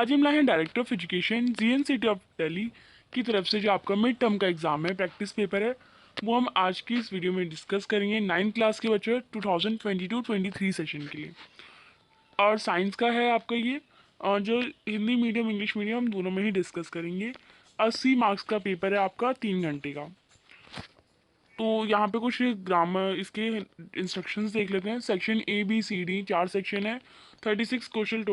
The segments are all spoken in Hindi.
आज हम लाए हैं director of education GNCT of Delhi की तरफ से जो आपका मिड टर्म का एग्जाम है, प्रैक्टिस पेपर है, वो हम आज की इस वीडियो में डिस्कस करेंगे 9th क्लास के बच्चों 2022-23 सेशन के लिए। और साइंस का है आपका ये, और जो हिंदी मीडियम इंग्लिश मीडियम हम दोनों में ही डिस्कस करेंगे। 80 मार्क्स का पेपर है आपका 3 घंटे का। तो यहाँ पे कुछ ग्रामर इसके इंस्ट्रक्शंस देख लेते हैं। सेक्शन ABCD 4 सेक्शन है, 36 क्वेश्चन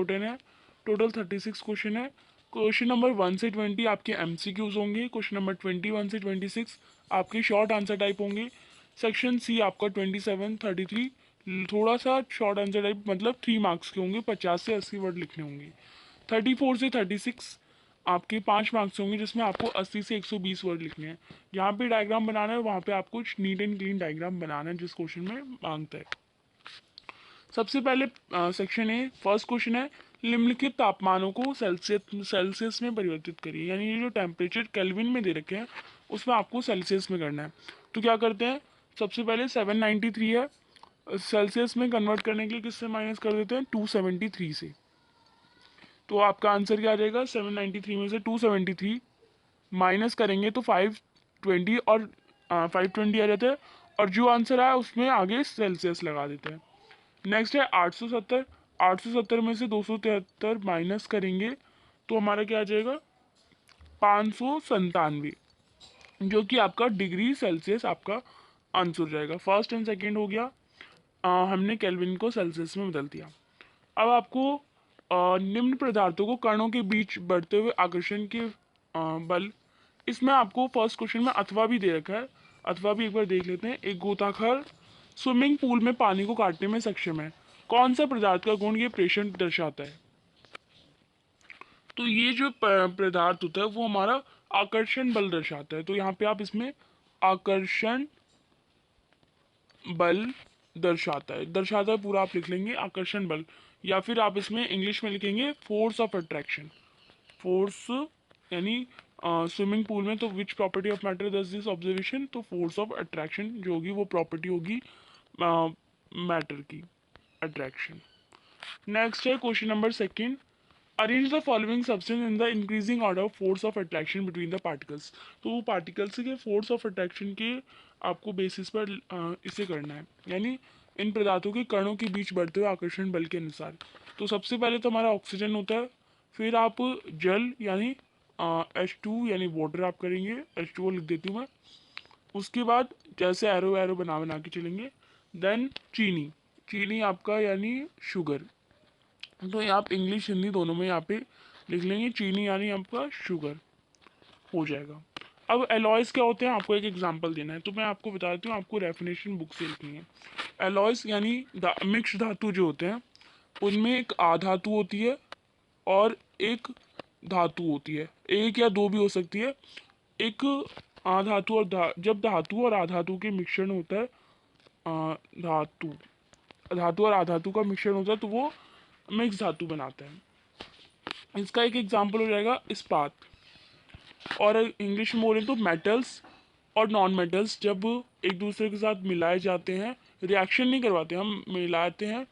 टोटल 36 क्वेश्चन है। क्वेश्चन नंबर 1 से 20 आपके MCQs होंगे। क्वेश्चन नंबर 21 से 26 आपके शॉर्ट आंसर टाइप होंगे। सेक्शन C आपका 27-33 थोड़ा सा शॉर्ट आंसर टाइप, मतलब 3 मार्क्स के होंगे, 50 से 80 वर्ड लिखने होंगे। 34 से 36 आपके 5 मार्क्स होंगे, जिसमें आपको 80 से 120 वर्ड लिखने हैं। जहाँ पे डायग्राम बनाना है वहाँ पे आपको नीट एंड क्लीन डायग्राम बनाना है, जिस क्वेश्चन में मांगता है। सबसे पहले सेक्शन ए फर्स्ट क्वेश्चन है, निम्नलिखित तापमानों को सेल्सियस में परिवर्तित करिए। यानी ये जो टेम्परेचर केल्विन में दे रखे हैं उसमें आपको सेल्सियस में करना है। तो क्या करते हैं, सबसे पहले 793 है, सेल्सियस में कन्वर्ट करने के लिए किससे माइनस कर देते हैं, 273 से। तो आपका आंसर क्या आ जाएगा, 793 में से 273 माइनस करेंगे तो 520 और 520 आ जाता है, और जो आंसर आया उसमें आगे सेल्सियस लगा देते हैं। नेक्स्ट है 870, 870 में से 273 माइनस करेंगे तो हमारा क्या आ जाएगा, 597, जो कि आपका डिग्री सेल्सियस आपका आंसर हो जाएगा। फर्स्ट एंड सेकेंड हो गया, हमने केल्विन को सेल्सियस में बदल दिया। अब आपको निम्न पदार्थों को कणों के बीच बढ़ते हुए आकर्षण के बल, इसमें आपको फर्स्ट क्वेश्चन में अथवा भी दे रखा है। अथवा भी एक बार देख लेते हैं। एक गोताखोर स्विमिंग पूल में पानी को काटने में सक्षम है। कौन सा पदार्थ का गुण ये प्रेषण दर्शाता है। तो ये जो पदार्थ होता है वो हमारा आकर्षण बल दर्शाता है। तो यहाँ पे आप इसमें आकर्षण बल दर्शाता है पूरा आप लिख लेंगे, आकर्षण बल। या फिर आप इसमें इंग्लिश में लिखेंगे फोर्स ऑफ अट्रैक्शन। फोर्स यानी स्विमिंग पूल में तो विच प्रॉपर्टी ऑफ मैटर दस दिस ऑब्जर्वेशन, तो फोर्स ऑफ अट्रैक्शन जो होगी वो प्रॉपर्टी होगी मैटर की, अट्रैक्शन। नेक्स्ट है question number second, arrange the following substance in the increasing order of force of attraction between the particles. तो पार्टिकल्स के फोर्स ऑफ अट्रैक्शन के आपको बेसिस पर इसे करना है, यानी इन पदार्थों के कणों के बीच बढ़ते हुए आकर्षण बल के अनुसार। तो सबसे पहले तो हमारा ऑक्सीजन होता है, फिर आप जल यानी H2 यानी वाटर आप करेंगे, H2O लिख देती हूँ मैं। उसके बाद जैसे एरो एरो बना बना के चलेंगे। देन चीनी, चीनी आपका यानी शुगर। तो ये आप इंग्लिश हिंदी दोनों में यहाँ पे लिख लेंगे, चीनी यानी आपका शुगर हो जाएगा। अब एलॉयस क्या होते हैं, आपको एक एग्जांपल देना है, तो मैं आपको बता देती हूँ, आपको डेफिनेशन बुक से लिखनी है। एलॉयस यानी मिक्स धातु जो होते हैं उनमें एक आधातु होती है और एक धातु होती है, एक या दो भी हो सकती है। एक आधातु और जब धातु और आधातु के मिश्रण होता है, धातु धातु और आधातु का मिश्रण होता है तो वो मिक्स धातु बनाता है। इसका एक एग्जांपल हो जाएगा इस्पात। और इंग्लिश में बोलें तो मेटल्स और नॉन मेटल्स जब एक दूसरे के साथ मिलाए जाते हैं, रिएक्शन नहीं करवाते, हम मिलाते हैं,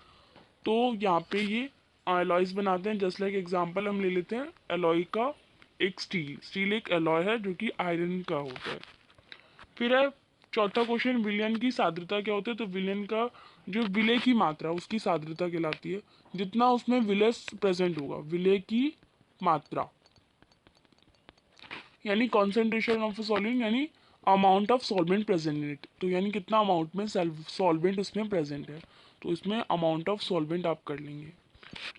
तो यहाँ पे ये एलॉयज बनाते हैं। जस्ट लाइक एग्जांपल हम ले लेते हैं एलॉय का, एक स्टील एक एलॉय है जो कि आयरन का होता है। फिर है चौथा क्वेश्चन, विलयन की साद्रता क्या होती है। तो विलयन का जो विलय की मात्रा उसकी साद्रता कहलाती है, जितना उसमें विलय प्रेजेंट होगा, विलय की मात्रा यानी कॉन्सेंट्रेशन ऑफ सॉल्वेंट यानी amount of solvent present in it. तो यानी कितना अमाउंट में सॉल्वेंट उसमें प्रेजेंट है, तो इसमें अमाउंट ऑफ सॉल्वेंट आप कर लेंगे।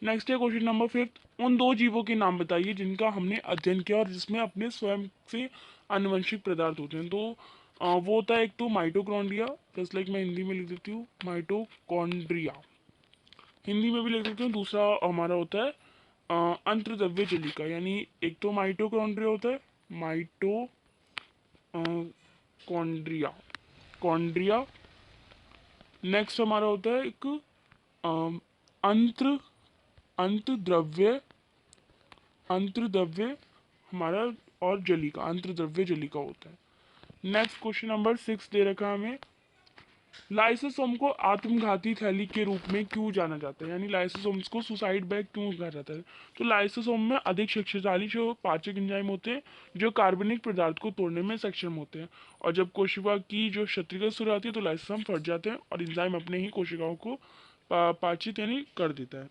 नेक्स्ट है क्वेश्चन नंबर 5, उन दो जीवों के नाम बताइए जिनका हमने अध्ययन किया और जिसमें अपने स्वयं से आनुवंशिक पदार्थ होते हैं। तो वो होता है एक तो माइटोकॉन्ड्रिया, जस्ट लाइक मैं हिंदी में लिख देती हूँ माइटोकॉन्ड्रिया, हिंदी में भी लिख देती हूँ। दूसरा हमारा होता है अंतर्द्रव्य जलिका, यानी एक तो माइटोकॉन्ड्रिया होता है, माइटोकॉन्ड्रिया कॉन्ड्रिया। नेक्स्ट हमारा होता है एक अंतर अंतर्द्रव्य अंतर्द्रव्य हमारा, और जलिका अंतर्द्रव्य जलिका होता है। नेक्स्ट क्वेश्चन नंबर 6 दे रखा है हमें, लाइसोसोम को आत्मघाती थैली के रूप में क्यों जाना जाता है, यानी लाइसोसोम्स को सुसाइड बैग क्यों कहा जाता है? तो लाइसोसोम में अधिक शक्तिशाली जो पाचक एंजाइम होते हैं जो कार्बनिक पदार्थ को तोड़ने में सक्षम होते हैं, और जब कोशिका की जो क्षतिग्रस्त हो जाती है तो लाइसोसोम फट जाते हैं और एंजाइम अपने ही कोशिकाओं को पाचित यानी कर देता है।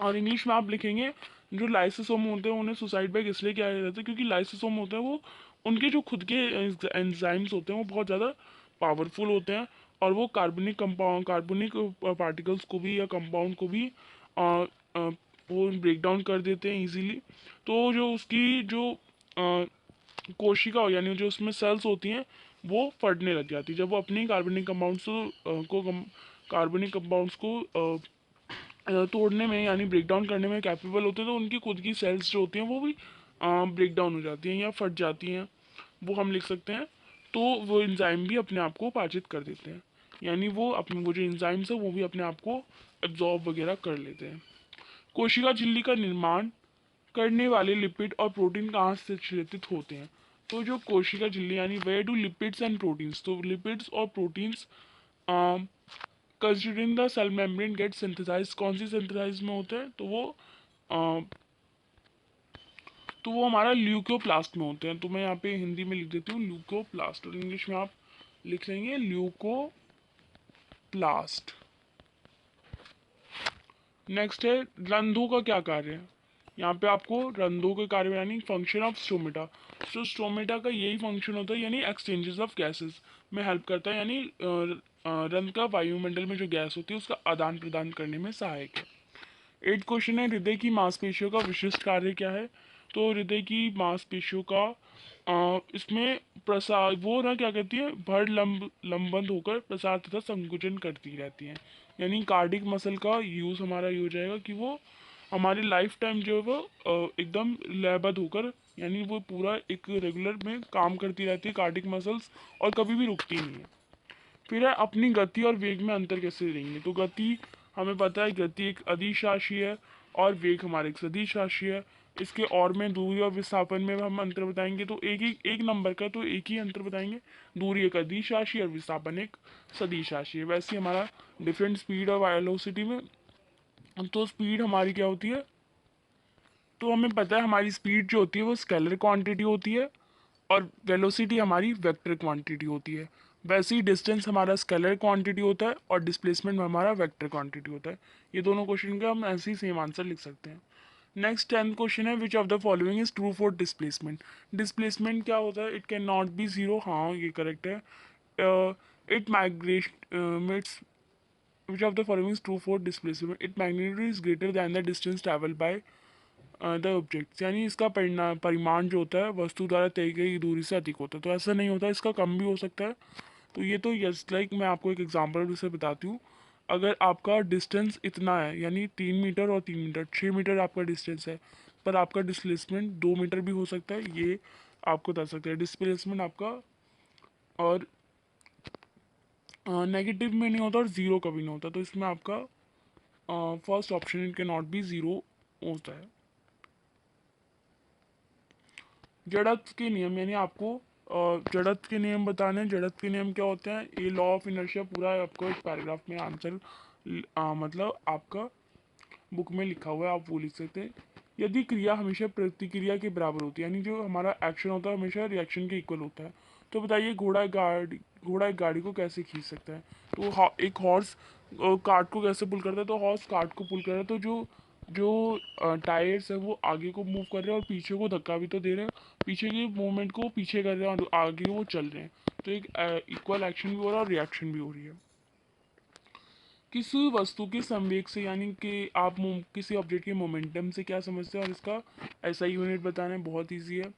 और इंग्लिश में आप लिखेंगे जो लाइसोसोम होते हैं उन्हें सुसाइड बैग इसलिए किया जाता है क्योंकि लाइसोसोम होते हैं वो उनके जो खुद के एंजाइम्स होते हैं वो बहुत ज़्यादा पावरफुल होते हैं, और वो कार्बनिक पार्टिकल्स को भी या कंपाउंड को भी अ, अ, वो ब्रेक डाउन कर देते हैं इजीली। तो जो उसकी जो कोशिका हो यानी जो उसमें सेल्स होती हैं वो फटने लग जाती है जब वो अपनी कार्बनिक कंपाउंड्स को तोड़ने में यानी ब्रेक डाउन करने में कैपेबल होते हैं, तो उनकी खुद की सेल्स जो होती हैं वो भी ब्रेक डाउन हो जाती हैं या फट जाती हैं, वो हम लिख सकते हैं। तो वो एंजाइम भी अपने आप को पाचित कर देते हैं, यानी वो अपने वो जो एंजाइम्स है वो भी अपने आप को एब्जॉर्ब वगैरह कर लेते हैं। कोशिका झिल्ली का निर्माण करने वाले लिपिड और प्रोटीन कहाँ से संश्लेषित होते हैं? तो जो कोशिका झिल्ली यानी where do lipids and proteins, तो लिपिड्स और proteins considering the cell membrane get synthesize, कौन सी सिंथेसाइज में होते हैं? तो वो हमारा ल्यूकोप्लास्ट में होते हैं। तो मैं यहाँ पे हिंदी में लिख देती हूँ ल्यूकोप्लास्ट, और इंग्लिश में आप लिख लेंगे ल्यूकोप्लास्ट। नेक्स्ट है रंध्रों का क्या कार्य है? यहाँ पे आपको रंध्रों के कार्य यानी फंक्शन ऑफ स्टोमेटा, तो स्टोमेटा का यही फंक्शन होता है यानी एक्सचेंजेस ऑफ गैसेस में हेल्प करता है, यानी रंध्र का वायुमंडल में जो गैस होती है उसका आदान प्रदान करने में सहायक है। 8 क्वेश्चन है हृदय की मांसपेशियों का विशिष्ट कार्य क्या है? तो हृदय की मांसपेशियों का इसमें प्रसार वो ना क्या कहती है भर लंबंद होकर प्रसार तथा संकुचन करती रहती हैं, यानी कार्डिक मसल का यूज़ हमारा ये हो जाएगा कि वो हमारी लाइफ टाइम जो है वो एकदम लयबद्ध होकर यानी वो पूरा एक रेगुलर में काम करती रहती है कार्डिक मसल्स, और कभी भी रुकती नहीं है। फिर है अपनी गति और वेग में अंतर कैसे देंगे? तो गति हमें पता है गति एक अदिश राशि है और वेग हमारे एक सदिश राशि है। इसके और में दूरी और विस्थापन में हम अंतर बताएंगे तो एक नंबर का तो एक ही अंतर बताएंगे, दूरी एक अदिश राशि और विस्थापन एक सदिश राशि है। वैसे ही हमारा डिफरेंट स्पीड और वेलोसिटी में, तो स्पीड हमारी क्या होती है? तो हमें पता है हमारी स्पीड जो होती है वो स्केलर क्वांटिटी होती है और वेलोसिटी हमारी वेक्टर क्वांटिटी होती है। वैसे ही डिस्टेंस हमारा स्केलर क्वांटिटी होता है और डिस्प्लेसमेंट हमारा वेक्टर क्वांटिटी होता है। ये दोनों क्वेश्चन का हम ऐसे ही सेम आंसर लिख सकते हैं। नेक्स्ट 10th क्वेश्चन है विच of the following is true for displacement? Displacement क्या होता है? It can not be zero, हाँ ये करेक्ट है। It migrate which of the following is true for displacement? It magnitude is greater than the distance travel by the objects, यानी इसका परिमाण जो होता है वस्तु द्वारा तय गई दूरी से अधिक होता है। तो ऐसा नहीं होता, इसका कम भी हो सकता है। तो ये तो यस लाइक मैं आपको एक एग्जांपल से बताती हूँ। अगर आपका डिस्टेंस इतना है यानी 3 मीटर और 3 मीटर 6 मीटर आपका डिस्टेंस है, पर आपका डिस्प्लेसमेंट 2 मीटर भी हो सकता है, ये आपको बता सकते हैं डिस्प्लेसमेंट आपका। और नेगेटिव में नहीं होता और ज़ीरो कभी नहीं होता, तो इसमें आपका फर्स्ट ऑप्शन इट के नॉट बी ज़ीरो होता है। जड़त्व के नियम यानी आपको जड़त्व के नियम बताने हैं। जड़त्व के नियम क्या होते हैं? ये लॉ ऑफ इनर्शिया पूरा आपको एक पैराग्राफ में आंसर मतलब आपका बुक में लिखा हुआ है, आप वो लिख सकते हैं। यदि क्रिया हमेशा प्रतिक्रिया के बराबर होती है यानी जो हमारा एक्शन होता है हमेशा रिएक्शन के इक्वल होता है, तो बताइए घोड़ा एक गाड़ी को कैसे खींच सकता है? तो एक हॉर्स कार्ट को कैसे पुल करता है? तो हॉर्स कार्ट को पुल कर रहा है, तो जो जो टायर्स है वो आगे को मूव कर रहे हैं और पीछे को धक्का भी तो दे रहे हैं, पीछे के मूवमेंट को पीछे कर रहे हैं और आगे वो चल रहे हैं। तो एक इक्वल एक्शन भी हो रहा है और रिएक्शन भी हो रही है। किसी वस्तु के संवेग से यानी कि आप किसी ऑब्जेक्ट के मोमेंटम से क्या समझते हैं, और इसका ऐसा यूनिट बताना बहुत ईजी है।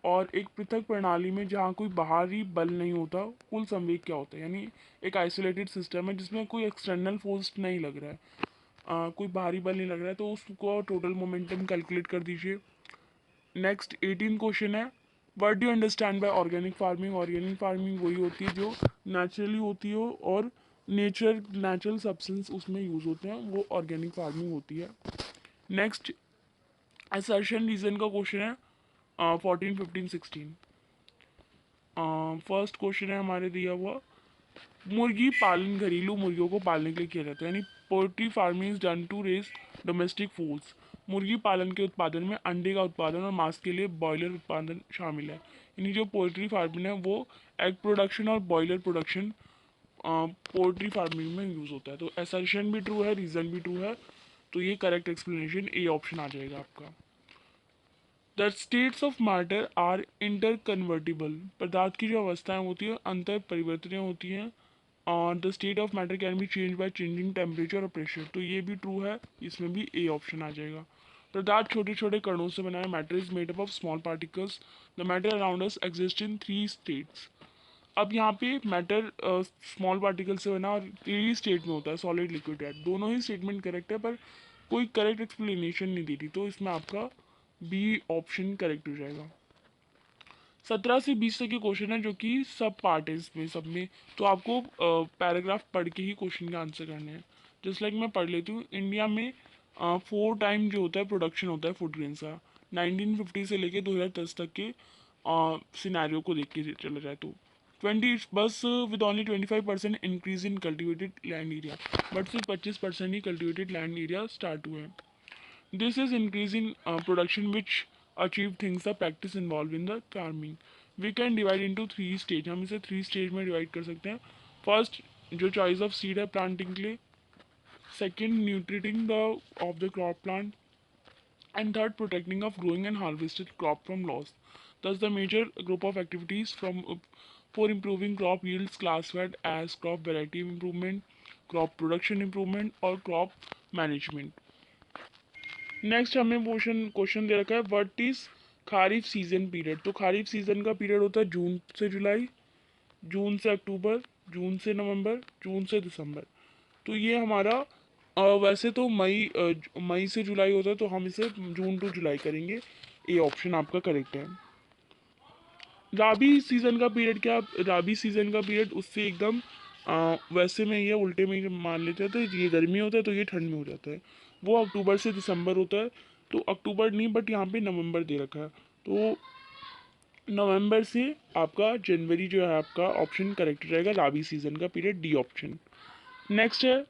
और एक पृथक प्रणाली में जहाँ कोई बाहरी बल नहीं होता कुल संवेग क्या होता है? यानी एक आइसोलेटेड सिस्टम है जिसमें कोई एक्सटर्नल फोर्स नहीं लग रहा है, कोई बाहरी बल नहीं लग रहा है, तो उसको टोटल मोमेंटम कैलकुलेट कर दीजिए। नेक्स्ट 18 क्वेश्चन है what do understand by organic farming? Organic farming वही होती है जो नेचुरली होती हो और नेचुरल सब्सटेंस उसमें यूज होते हैं, वो ऑर्गेनिक फार्मिंग होती है। नेक्स्ट असर्शन रीजन का क्वेश्चन है 14 15 16। फर्स्ट क्वेश्चन है हमारे दिया हुआ मुर्गी पालन घरेलू मुर्गियों को पालने के लिए किया जाता है, यानी poultry farming is done to raise domestic foods. मुर्गी पालन के उत्पादन में अंडे का उत्पादन और मांस के लिए बॉयलर उत्पादन शामिल है। यानी जो पोल्ट्री फार्मिंग है वो एग प्रोडक्शन और बॉयलर प्रोडक्शन पोल्ट्री फार्मिंग में यूज़ होता है। तो असर्शन भी ट्रू है, रीज़न भी ट्रू है, तो ये करेक्ट एक्सप्लेनेशन ए ऑप्शन आ जाएगा आपका। The states of matter are interconvertible. पदार्थ की जो अवस्थाएं होती है अंतर परिवर्तनीय होती हैं। और the state of matter can be change by changing temperature और प्रेशर, तो ये भी ट्रू है, इसमें भी ए ऑप्शन आ जाएगा। पदार्थ छोटे छोटे कणों से बना है। Matter is made up of small particles. The matter around us exist in three states. अब यहाँ पे मैटर स्मॉल पार्टिकल से बना और थ्री स्टेट में होता है, सॉलिड लिक्विड गैस। दोनों ही स्टेटमेंट करेक्ट है, पर कोई करेक्ट एक्सप्लेनेशन नहीं दी थी, तो इसमें आपका बी ऑप्शन करेक्ट हो जाएगा। 17 से 20 तक के क्वेश्चन है जो कि सब पार्ट है इसमें, सब में तो आपको पैराग्राफ पढ़ के ही क्वेश्चन का आंसर करने हैं। जस्ट लाइक मैं पढ़ लेती हूँ। इंडिया में 4 टाइम जो होता है प्रोडक्शन होता है फूड ग्रेन्स का, 1950 से लेके 2010 तक के सिनेरियो को देख के चला जाए तो 20 बस with only 25% increase in cultivated land area, but सिर्फ 25% ही कल्टिवेटेड लैंड एरिया स्टार्ट हुआ है। This is increase in production which achieve things the practice involved in the farming. We can divide into three stage, हम इसे थ्री स्टेज में डिवाइड कर सकते हैं। फर्स्ट जो चॉइस ऑफ सीड है प्लांटिंग के लिए, second nurturing the of the crop plant, and third protecting of growing and harvested crop from loss. Thus the major group of activities from for improving crop yields classified as crop variety improvement, crop production improvement or crop management. Next हमें क्वेश्चन दे रखा है what is kharif season period. तो खारिफ सीजन का पीरियड होता है जून से जुलाई, जून से अक्टूबर, जून से नवंबर, जून से दिसंबर। तो ये हमारा वैसे तो मई से जुलाई होता है, तो हम इसे जून टू जुलाई करेंगे। ये ऑप्शन आपका करेक्ट है। राबी सीजन का पीरियड क्या, राबी सीजन का पीरियड उससे एकदम वैसे में ये उल्टे में ही मान लेते हैं, तो ये गर्मी होता है तो ये ठंड में हो जाता है। वो अक्टूबर से दिसंबर होता है, तो अक्टूबर नहीं बट यहाँ पे नवंबर दे रखा है, तो नवंबर से आपका जनवरी जो है आपका ऑप्शन करेक्ट हो जाएगा। राबी सीजन का पीरियड डी ऑप्शन। नेक्स्ट है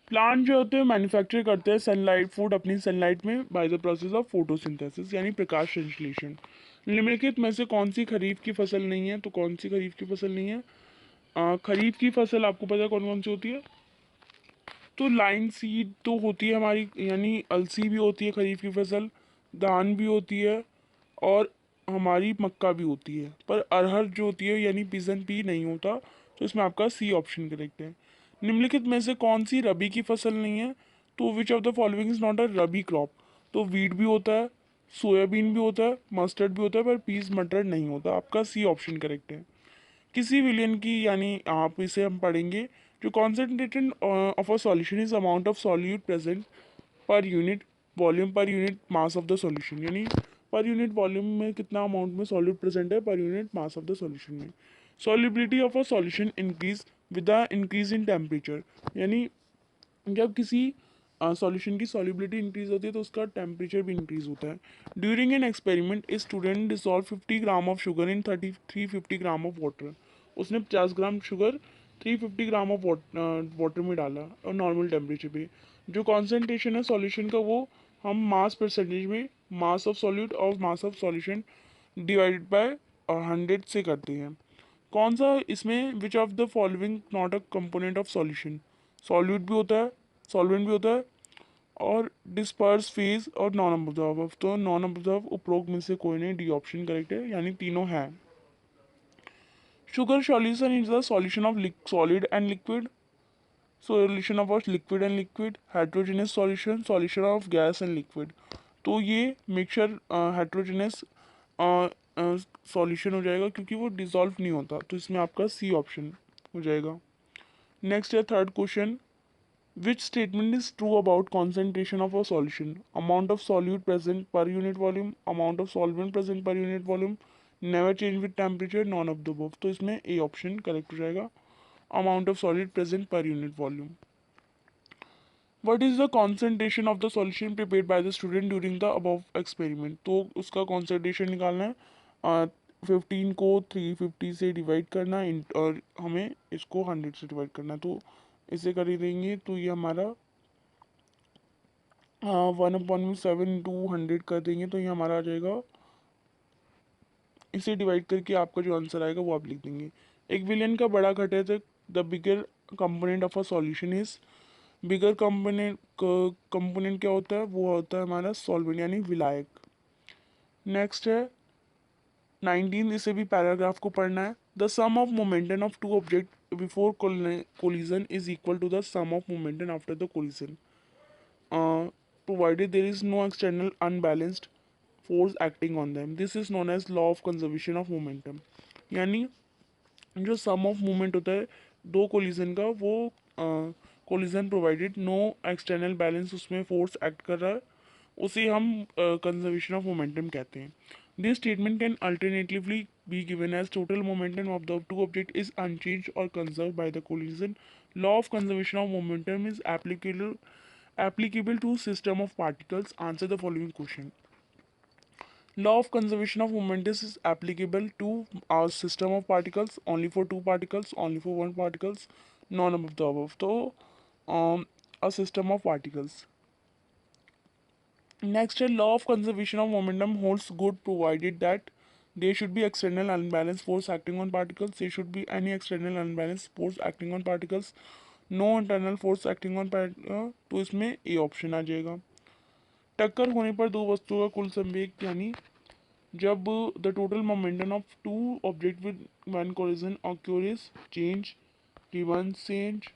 प्लांट जो होते हैं मैन्युफैक्चर करते हैं सनलाइट फूड अपनी सनलाइट में by the process of photosynthesis, यानी प्रकाश संश्लेषण। निम्नलिखित में से कौन सी खरीफ की फसल नहीं है, तो कौन सी खरीफ की फसल नहीं है। खरीफ की फसल आपको पता है कौन कौन सी होती है। तो लाइन सीड तो होती है हमारी, यानी अलसी भी होती है खरीफ की फसल, धान भी होती है और हमारी मक्का भी होती है, पर अरहर जो होती है यानी पिजन पी नहीं होता, तो इसमें आपका सी ऑप्शन करेक्ट है। निम्नलिखित में से कौन सी रबी की फसल नहीं है, तो विच of the following is not a rabi crop. तो वीट भी होता है, सोयाबीन भी होता है, मस्टर्ड भी होता है, पर पीस मटर नहीं होता, आपका सी ऑप्शन करेक्ट है। किसी विलियन की, यानी आप इसे हम पढ़ेंगे जो concentration of a solution is amount of solute present per unit volume पर unit mass of the solution, यानी पर यूनिट वॉल्यूम में कितना अमाउंट में सॉल्यूट प्रेजेंट है पर unit mass of the solution में। Solubility of a solution increase with the increase in temperature, यानी जब किसी सॉल्यूशन की सॉल्युबिलिटी इंक्रीज होती है तो उसका टेम्परेचर भी इंक्रीज होता है। During an experiment a student dissolve 50 gram of sugar in 350 gram of water. उसने 50 gram sugar 350 gram of water में डाला और नॉर्मल टेम्परेचर पे। जो कॉन्सेंट्रेशन है सॉल्यूशन का वो हम मास परसेंटेज में मास ऑफ सॉल्यूट और mass of solution divided by 100 से करते हैं। कौन सा इसमें विच of the following not a component of solution. Solute भी होता है, सॉल्वेंट भी होता है और डिस्पर्स फेज और नॉन ऑब्जॉर्व, तो नॉन ऑब्जॉर्व उपरोक्त में से कोई नहीं, डी ऑप्शन करेक्ट है, यानी तीनों हैं। Sugar solution is the solution of solid and liquid, solution of liquid and liquid, heterogeneous solution, solution of gas and liquid. तो ये मिक्सचर हेट्रोजेनस सॉल्यूशन हो जाएगा क्योंकि वो डिजॉल्व नहीं होता, तो इसमें आपका सी ऑप्शन हो जाएगा। नेक्स्ट है third question, which statement is true about concentration of a solution? Amount of solute present per unit volume, amount of solvent present per unit volume, never change with temperature, none of the above। तो इसमें ए ऑप्शन करेक्ट हो जाएगा, amount of solute present per unit volume। What is the concentration of the solution prepared by the student during the above experiment? तो उसका concentration निकालना है। 15 को 350 से डिवाइड करना और हमें इसको 100 से डिवाइड करना, तो इसे कर ही देंगे तो ये हमारा 1/7 कर देंगे तो ये हमारा आ जाएगा। इसे डिवाइड करके आपका जो आंसर आएगा वो आप लिख देंगे। एक विलियन का बड़ा घटक, the bigger component of a solution is, bigger component क्या होता है, वो होता है हमारा सॉल्वेंट यानी विलायक। नेक्स्ट है 19, इसे भी पैराग्राफ को पढ़ना है। The sum of momentum of two object before collision is equal to the sum of momentum after the collision, provided there is no external unbalanced force acting on them. This is known as law of conservation of momentum। यानी जो सम ऑफ मोमेंट होता है दो कोलिजन का, वो collision provided no external balance उसमें फोर्स एक्ट कर रहा है, उसे हम कंजर्वेशन ऑफ मोमेंटम कहते हैं। This statement can alternatively be given as total momentum of the two object is unchange और conserve by the collision. Law of conservation of momentum is applicable to system of particles। Answer the following question। Law of conservation of momentum is applicable to our system of particles, only for two particles, only for one particles, none of the above। तो a system of particles। Next, a law of conservation of momentum holds good provided that there should be external unbalanced force acting on particles, there should be any external unbalanced force acting on particles, no internal force acting on particles। तो इसमें ए ऑप्शन आ जाएगा। टक्कर होने पर दो वस्तुओं का कुल संवेग, यानी जब the total momentum of two object with one collision occurs change, given change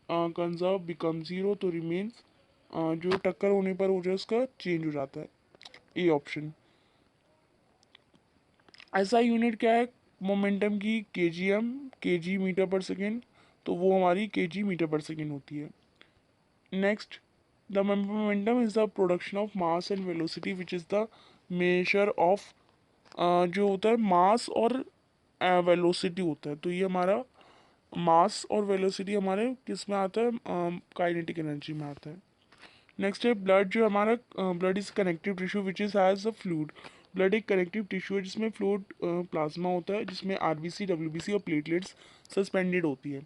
conserve become zero, तो रिमेन्स जो टक्कर होने पर हो जाए उसका चेंज हो जाता है, ए ऑप्शन। ऐसा यूनिट क्या है मोमेंटम की, KGM, KG metre per second, तो वो हमारी केजी मीटर पर सेकेंड होती है। Next, the momentum is the production of mass and velocity which is the measure of, जो होता है मास और वेलोसिटी होता है, तो ये हमारा मास और वेलोसिटी हमारे किस में आता है, काइनेटिक एनर्जी में आता है। नेक्स्ट है ब्लड, जो हमारा blood is connective tissue which is has a fluid. Blood एक कनेक्टिव टिश्यू है जिसमें फ्लूइड प्लाज्मा होता है, जिसमें आरबीसी, डब्ल्यूबीसी और प्लेटलेट्स सस्पेंडेड होती है।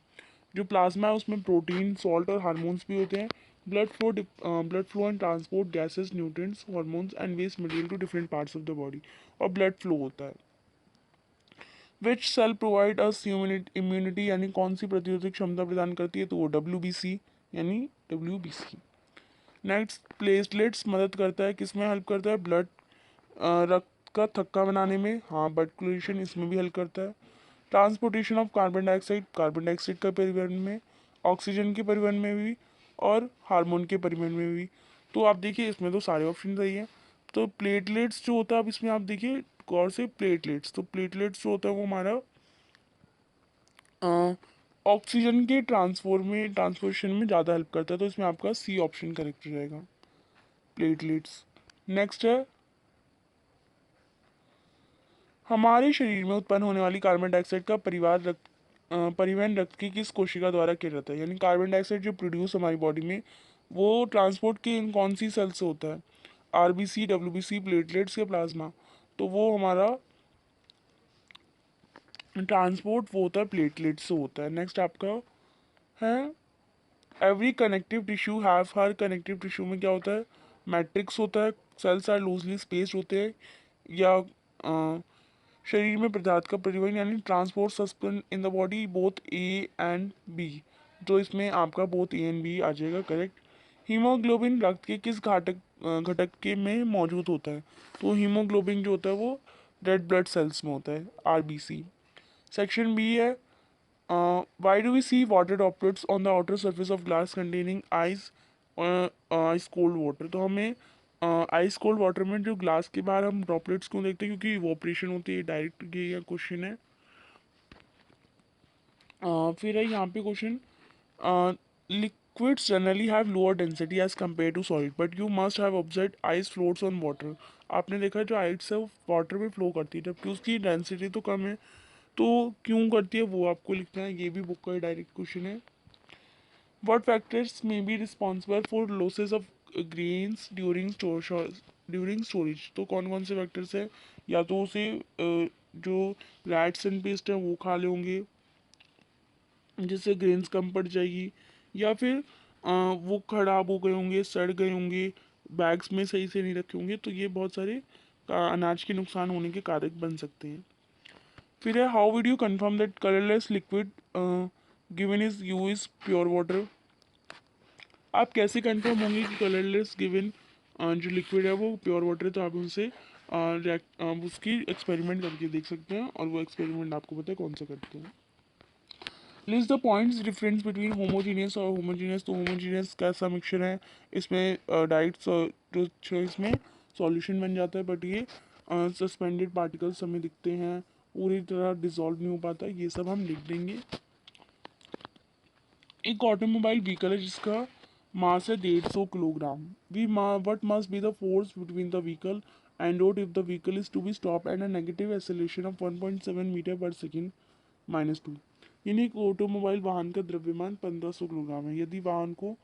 जो प्लाज्मा है उसमें प्रोटीन, सॉल्ट और हार्मोन्स भी होते हैं। Blood flow and transport gases, nutrients, hormones and waste material to different parts of the body. और ब्लड फ्लो होता है। Which cell provide us immunity, यानी कौन सी प्रतिरोधक क्षमता प्रदान करती है, तो वो डब्ल्यूबीसी यानी डब्ल्यूबीसी। नेक्स्ट, प्लेटलेट्स मदद करता है, किस में हेल्प करता है, ब्लड रक्त का थक्का बनाने में, हाँ ब्लड क्लोरेशन इसमें भी हेल्प करता है। ट्रांसपोर्टेशन ऑफ कार्बन डाइऑक्साइड का परिवहन में, ऑक्सीजन के परिवहन में भी और हार्मोन के परिवहन में भी। तो आप देखिए इसमें तो सारे ऑप्शन सही हैं। तो प्लेटलेट्स जो होता है, अब इसमें आप देखिए गौर से, प्लेटलेट्स, तो प्लेटलेट्स जो होता है वो हमारा ऑक्सीजन के ट्रांसपोर्टेशन में ज़्यादा हेल्प करता है, तो इसमें आपका सी ऑप्शन करेक्ट रहेगा, प्लेटलेट्स। नेक्स्ट है हमारे शरीर में उत्पन्न होने वाली कार्बन डाइऑक्साइड का परिवहन रक्त की किस कोशिका द्वारा किया जाता है, यानी कार्बन डाइऑक्साइड जो प्रोड्यूस हमारी बॉडी में, वो ट्रांसपोर्ट की कौन सी सेल से होता है, आरबीसी, डब्ल्यूबीसी, प्लेटलेट्स या प्लाज्मा, तो वो हमारा ट्रांसपोर्ट वो होता है प्लेटलेट्स से होता है। नेक्स्ट आपका है every connective tissue have, her connective tissue में क्या होता है, मैट्रिक्स होता है, सेल्स आर लूजली स्पेस्ड होते हैं, या शरीर में पदार्थ का परिवहन यानी transport suspend in the body both A and B, तो इसमें आपका बोथ ए एंड बी आ जाएगा करेक्ट। हीमोग्लोबिन रक्त के किस घटक के में मौजूद होता है, तो हीमोग्लोबिन जो होता है वो रेड ब्लड सेल्स में होता है, आरबीसी। सेक्शन बी है why do we see water droplets on the outer surface of glass containing ice cold water। तो हमें आइस कोल्ड वाटर में जो ग्लास के बाहर हम ड्रॉपलेट्स क्यों देखते हैं, क्योंकि इवोपरेशन होती है, डायरेक्ट ये क्वेश्चन है। फिर है यहाँ पे question, liquids generally have lower density as compare to solid but you must have observe ice floats on water. आपने देखा जो आइस है वो वाटर में फ्लो करती है, जबकि उसकी डेंसिटी तो कम है, तो क्यों करती है वो आपको लिखना है, ये भी बुक का डायरेक्ट क्वेश्चन है। What factors may be responsible for losses of grains during storage। तो कौन कौन से फैक्टर्स है, या तो उसे जो रैट्स एंड पेस्ट हैं वो खा लेंगे, जिससे ग्रेन्स कम पड़ जाएगी, या फिर वो खराब हो गए होंगे, सड़ गए होंगे, बैग्स में सही से नहीं रखे होंगे, तो ये बहुत सारे अनाज के नुकसान होने के कारक बन सकते हैं। फिर है how would you confirm that colourless liquid given is you is pure water. आप कैसे कंफर्म होंगे कि कलरलेस गिवन जो लिक्विड है वो प्योर वाटर है, तो आप उनसे उसकी एक्सपेरिमेंट करके देख सकते हैं, और वो एक्सपेरिमेंट आपको पता है कौन सा करते हैं। List the points difference between homogeneous और होमोजीनियस। तो होमोजीनियस कैसा मिक्सचर है, इसमें डाइट जो इसमें सॉल्यूशन बन जाता है, बट ये सस्पेंडेड पार्टिकल्स हमें दिखते हैं, पूरी तरह डिजॉल्व नहीं हो पाता, ये सब हम लिख देंगे। एक ऑटोमोबाइल व्हीकल है जिसका मास है 150 kilogram. We what must be the force between the vehicle and road if the vehicle is to be stop at a negative acceleration of 1.7 metre per second -2। यानी एक ऑटोमोबाइल वाहन का द्रव्यमान 1500 किलोग्राम है। यदि वाहन को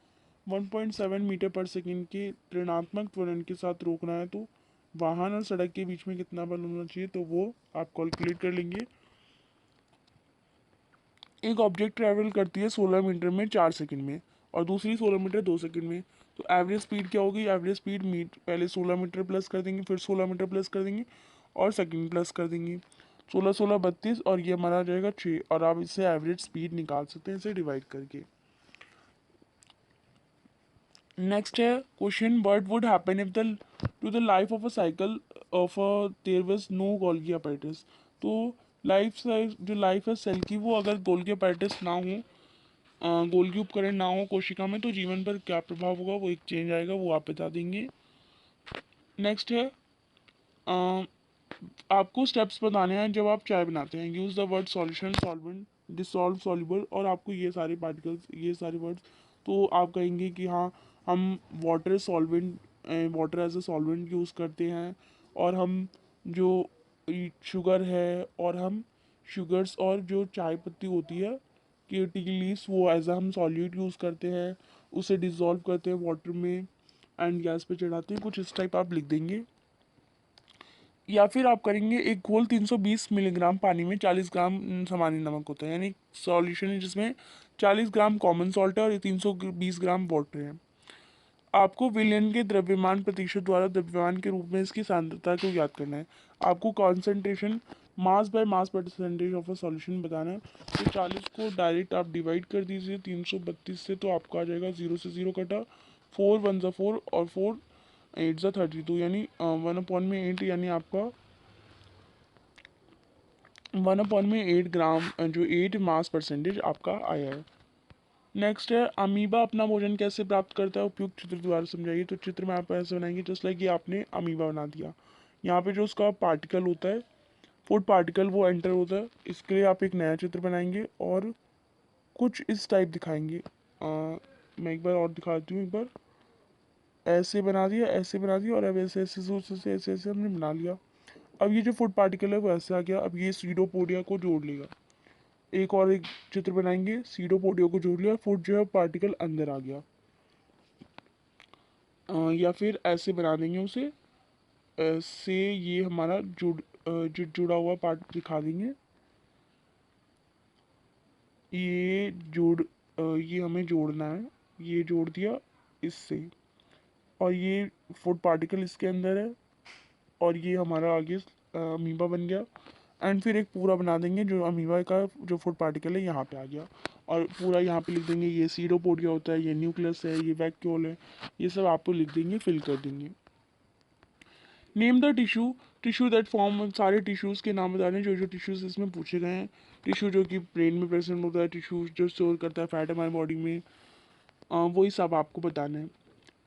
1.7 मीटर पर सेकेंड के ऋणात्मक त्वरण के साथ रोकना है, तो वाहन और सड़क के बीच में कितना बल होना चाहिए, तो वो आप कैलकुलेट कर लेंगे। एक ऑब्जेक्ट ट्रैवल करती है 16 मीटर में 4 सेकंड में, और दूसरी 16 मीटर 2 सेकंड में, तो एवरेज स्पीड क्या होगी। एवरेज स्पीड पहले 16 मीटर प्लस कर देंगे, फिर 16 मीटर प्लस कर देंगे, और सेकंड प्लस कर देंगे। 16 16 32, और ये हमारा आ जाएगा 6, और आप इससे एवरेज स्पीड निकाल सकते हैं इसे डिवाइड करके। नेक्स्ट है question, what would happen if the to the life of a cycle of a there was no Golgi apparatus. तो जो लाइफ है सेल की, वो अगर गोल्गी अपैरेटस ना हो, गोल्गी उपकरण ना हो कोशिका में, तो जीवन पर क्या प्रभाव होगा, वो एक चेंज आएगा, वो आप बता देंगे। नेक्स्ट है आपको स्टेप्स बताने हैं जब आप चाय बनाते हैं। Use the word solution, solvent, dissolve, soluble, और आपको ये सारे पार्टिकल्स, ये सारे वर्ड्स, तो आप कहेंगे कि हाँ हम water solvent, water as a solvent use करते हैं, और हम जो शुगर है, और हम शुगर्स और जो चाय पत्ती होती है कि टी लीव्स, वो एज अ हम सॉल्यूट यूज़ करते हैं, उसे डिज़ोल्व करते हैं वाटर में एंड गैस पे चढ़ाते हैं, कुछ इस टाइप आप लिख देंगे। या फिर आप करेंगे एक घोल 320 मिलीग्राम पानी में 40 ग्राम सामान्य नमक होता है, यानी सॉल्यूशन है जिसमें 40 ग्राम कॉमन सॉल्ट है और 320 ग्राम वाटर है। आपको विलयन के द्रव्यमान प्रतिशत द्वारा द्रव्यमान के रूप में इसकी सांद्रता को याद करना है। आपको concentration mass by mass percentage of a solution बताना है। तो 40 को डायरेक्ट आप डिवाइड कर दीजिए 332 से, तो आपका आ जाएगा 0 से 0 कटा, 4 1 ज़ा 4, और 4 8 ज़ा 32, यानी 1/8, यानी आपका 1/8 ग्राम, जो 8 मास परसेंटेज आपका आया है। नेक्स्ट है अमीबा अपना भोजन कैसे प्राप्त करता है, उपयुक्त चित्र द्वारा समझाइए। तो चित्र में आप ऐसे बनाएंगे जस्ट लाइक ये आपने अमीबा बना दिया। यहाँ पे जो उसका पार्टिकल होता है, फूड पार्टिकल, वो एंटर होता है। इसके लिए आप एक नया चित्र बनाएंगे और कुछ इस टाइप दिखाएंगे। मैं एक बार और दिखाती हूँ। एक बार ऐसे बना दिया, ऐसे बना दिया, और अब ऐसे ऐसे ऐसे ऐसे ऐसे हमने बना लिया। अब ये जो फूड पार्टिकल है वो ऐसे आ गया। अब ये सीडोपोडिया को जोड़ लेगा। एक चित्र बनाएंगे, सीडोपोडिया को जोड़ लिया, फूड जो है पार्टिकल अंदर आ गया। या फिर ऐसे बना देंगे उसे, ऐसे ये हमारा जो जुड़ा हुआ पार्ट दिखा देंगे। ये हमें जोड़ना है, ये जोड़ दिया इससे, और ये फूड पार्टिकल इसके अंदर है, और ये हमारा आगे अमीबा बन गया। एंड फिर एक पूरा बना देंगे जो अमीबा का जो फूड पार्टिकल है यहाँ पे आ गया, और पूरा यहाँ पे लिख देंगे ये सीडोपोडिया होता है, ये न्यूक्लियस है, ये वैक्यूल है, ये सब आपको लिख देंगे, फिल कर देंगे। Name the tissue, tissue that form, सारे टिश्यूज़ के नाम बता रहे हैं जो जो टिश्यूज़ इसमें पूछे गए हैं। टिश्यू जो कि ब्रेन में प्रेजेंट होता है, टिश्यू जो स्टोर करता है फैट हमारी बॉडी में, वही सब आपको बताना है।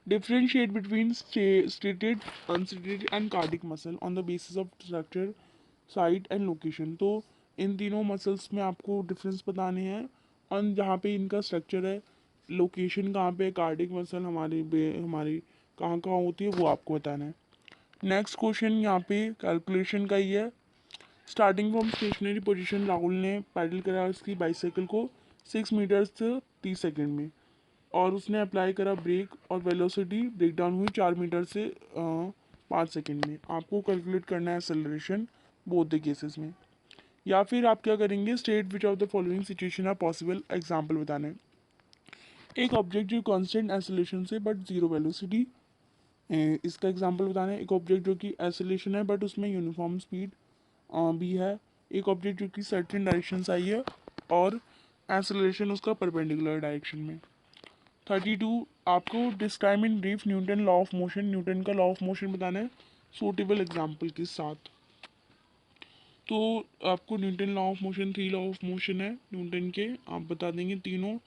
Differentiate between striated, unstriated and cardiac muscle on the basis of structure, site and location. तो इन तीनों मसल्स में आपको डिफरेंस बताने हैं, और जहाँ पे इनका स्ट्रक्चर है, लोकेशन कहाँ पे, कार्डिक मसल हमारी कहाँ कहाँ होती है, वो आपको बताना है। नेक्स्ट क्वेश्चन यहाँ पे कैलकुलेशन का ही है। Starting from stationary position, Rahul ने पैडल करा उसकी बाइसाइकिल को 6 मीटर से 30 सेकंड में, और उसने अप्लाई करा ब्रेक, और वेलोसिटी ब्रेक डाउन हुई 4 मीटर से 5 सेकंड में। आपको कैलकुलेट करना है एक्सेलरेशन बोथ द केसेस में। या फिर आप क्या करेंगे, state which of the following situation are possible, example बताना है। एक ऑब्जेक्ट जो कांस्टेंट एसोलेशन से बट जीरो वेलोसिटी, इसका एग्जांपल बताना है। एक ऑब्जेक्ट जो कि एसोलेशन है बट उसमें यूनिफॉर्म स्पीड भी है। एक ऑब्जेक्ट जो कि सर्टेन डायरेक्शन से आई है और एसोलेशन उसका परपेंडिकुलर डायरेक्शन में। 32, आपको describe in brief Newton law of motion, Newton का लॉ ऑफ मोशन बताना है सूटेबल एग्जाम्पल के साथ। तो आपको Newton law of motion, 3 law of motion है न्यूटन के, आप बता देंगे तीनों।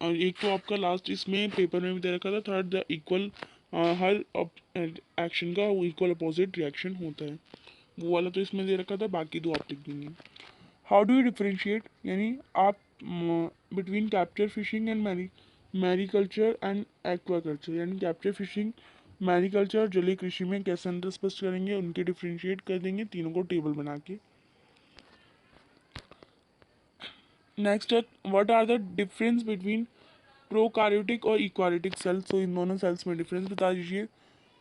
और एक तो आपका लास्ट इसमें पेपर में भी दे रखा था, third the equal, her action का वो इक्वल अपोजिट रिएक्शन होता है, वो वाला तो इसमें दे रखा था, बाकी दो आप लिख देंगे। हाउ डू यू डिफ्रेंशिएट, यानी आप between capture fishing and mariculture and aquaculture, यानी कैप्चर फिशिंग, मैरीकल्चर और जलीय कृषि में कैसे अंतर स्पष्ट करेंगे, उनके डिफ्रेंशिएट कर देंगे तीनों को टेबल बना के। नेक्स्ट है, what are the difference between prokaryotic और इक्वारियोटिक सेल्स, तो इन दोनों सेल्स में डिफरेंस बता दीजिए।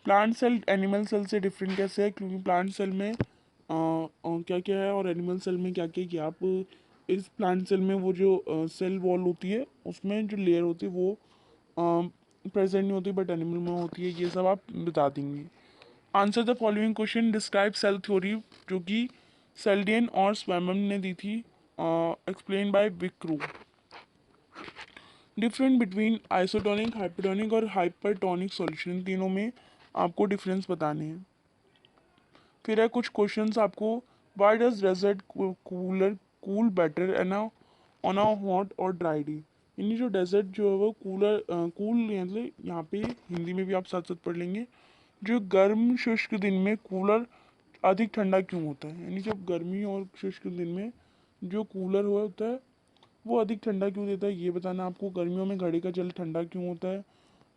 प्लांट सेल एनिमल सेल से डिफरेंट कैसे है, क्योंकि प्लांट सेल में क्या क्या है और एनिमल सेल में क्या क्या है, कि आप इस प्लांट सेल में वो जो सेल वॉल होती है उसमें जो लेयर होती है वो प्रेजेंट नहीं होती बट एनिमल में होती है, ये सब आप बता देंगे। Answer the following question, describe cell theory, जो कि सेल्डियन और स्वैमन ने दी थी, एक्सप्लेन बाय विक्रू। डिफरेंट बिटवीन आइसोटोनिक, हाइपरटोनिक और हाइपरटोनिक सॉल्यूशन, तीनों में आपको डिफरेंस बताने हैं। फिर है कुछ क्वेश्चंस आपको, why does desert cooler cool better an on a hot और ड्राई डे, यानी जो डेजर्ट जो है वो कूलर कूल, मतलब यहाँ पे हिंदी में भी आप साथ साथ पढ़ लेंगे, जो गर्म शुष्क दिन में कूलर अधिक ठंडा क्यों होता है, यानी जब गर्मी और शुष्क दिन में जो कूलर हुआ होता है वो अधिक ठंडा क्यों देता है, ये बताना आपको। गर्मियों में घड़े का जल ठंडा क्यों होता है,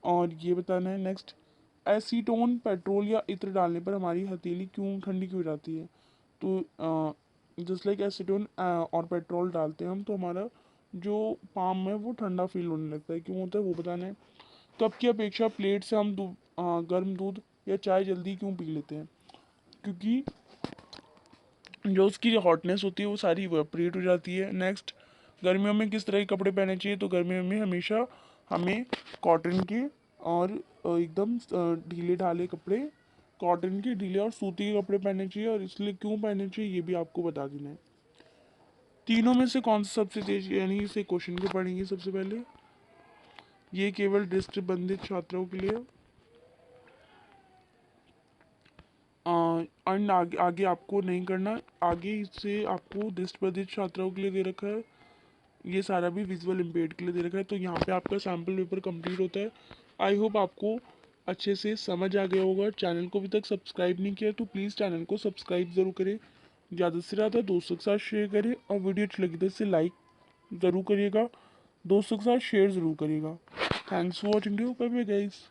और ये बताना है। नेक्स्ट, एसीटोन पेट्रोल या इत्र डालने पर हमारी हथेली क्यों ठंडी क्यों हो जाती है, तो जस्ट लाइक एसीटोन और पेट्रोल डालते हैं हम तो हमारा जो पाम है वो ठंडा फील होने लगता है, क्यों होता है वो बताना है। कप की अपेक्षा प्लेट से हम गर्म दूध या चाय जल्दी क्यों पी लेते हैं, क्योंकि जो उसकी जो हॉटनेस होती है वो सारी इवेपोरेट हो जाती है। नेक्स्ट, गर्मियों में किस तरह के कपड़े पहनने चाहिए, तो गर्मियों में हमेशा हमें कॉटन के और एकदम ढीले ढाले कपड़े, कॉटन के ढीले और सूती के कपड़े पहनने चाहिए, और इसलिए क्यों पहनने चाहिए ये भी आपको बता देना है। तीनों में से कौन सा सबसे तेज, यानी इसे क्वेश्चन को पढ़ेंगे सबसे पहले, ये केवल दृष्टिबंधित छात्रों के लिए। एंड आगे आपको नहीं करना, आगे इससे आपको दृष्टिबंधित छात्रों के लिए दे रखा है, ये सारा भी विजुअल इम्पेयर्ड के लिए दे रखा है। तो यहाँ पे आपका सैम्पल पेपर कंप्लीट होता है। आई होप आपको अच्छे से समझ आ गया होगा। चैनल को अभी तक सब्सक्राइब नहीं किया तो प्लीज़ चैनल को सब्सक्राइब ज़रूर करें, ज़्यादा से ज़्यादा दोस्तों के साथ शेयर करें, और वीडियो अच्छी लगी तो इसे लाइक ज़रूर करिएगा, दोस्तों के साथ शेयर ज़रूर करिएगा। Thanks for watching, bye bye guys.